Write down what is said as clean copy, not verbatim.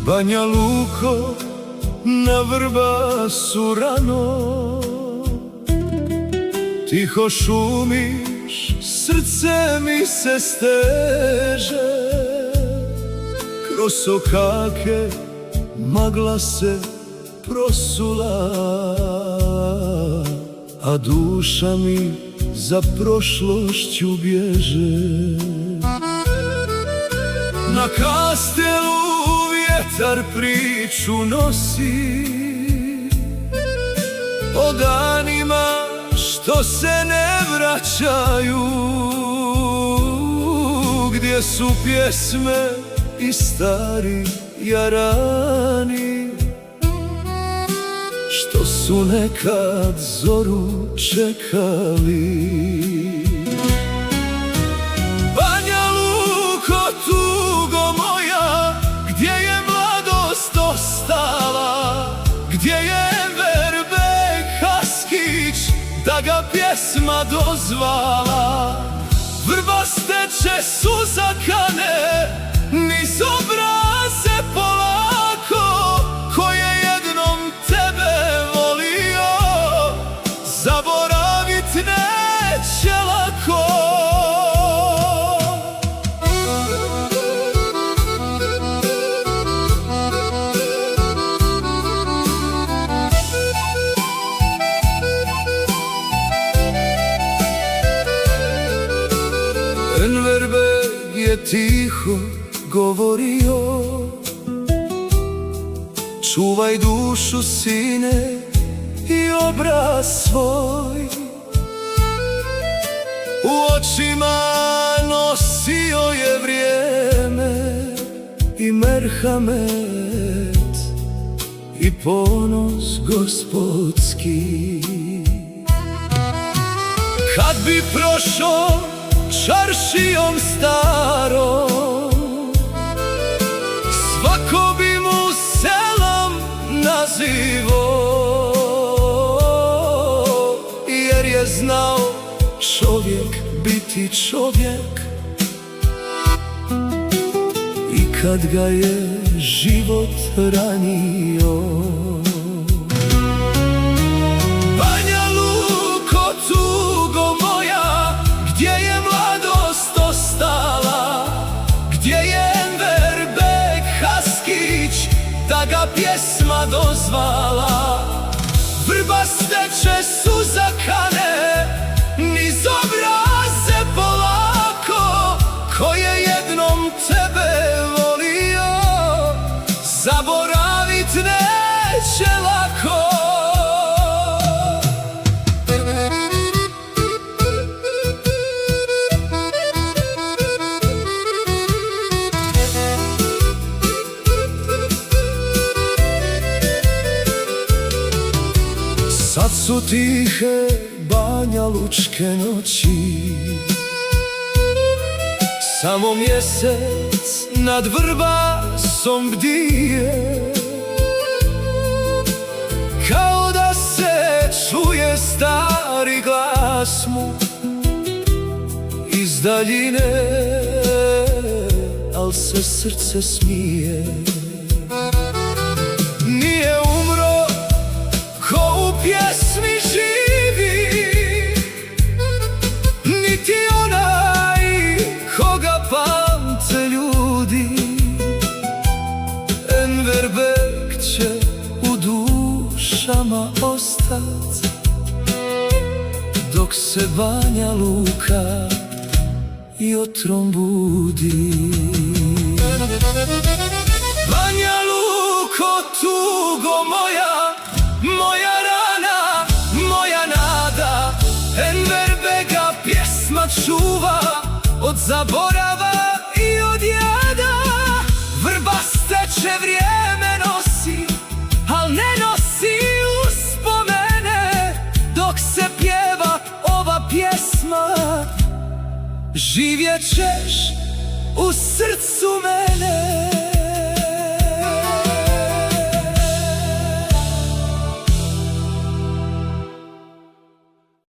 Banja Luko, na Vrbasu rano, tiho šumiš, srce mi se steže. Kroz sokake magla se prosula, a duša mi za prošlošću bježe. Na kastelu vjetar priču nosi o danima što se ne vraćaju, gdje su pjesme i stari jarani, što su nekad zoru čekali. Banja Luko, tugo moja, gdje je mladost ostala, gdje je Enver Haskić, da ga pjesma dozvala. Vrbaste će suza kane niz obraze polako, ko je jednom tebe volio, zaboravit neće lako. Enver je tiho govorio, čuvaj dušu sine i obraz svoj. U očima nosio je vrijeme i merhamet i ponos gospodski. Kad bi prošao čaršijom starom, svako bi mu selam nazivo, jer je znao čovjek biti čovjek. I kad ga je život ranio. Banja Luko, tugo moja, gdje je mladost ostala, gdje je Enver Haskić, da ga pjesma dozvala. Vrbaste će suza kane niz obraze polako, ko je jednom tebe volio, zaboravit neće lako. Sad su tihe banjalučke noći, samo mjesec nad Vrbasom bdije, kao da se čuje stari glas mu iz daljine, al se srce smije. Nije umro ko u pjesmi živi, niti onaj koga pamte ljudi. Enver Beg će u dušama ostat, dok se Banja Luka jutrom budi. Banja Luko, tugo moja, moja rana, moja nada. Enver Bega pjesma čuva od zaborava i od jada. Vrbaste će vrijeme nosi živjet ćeš u srcu mene.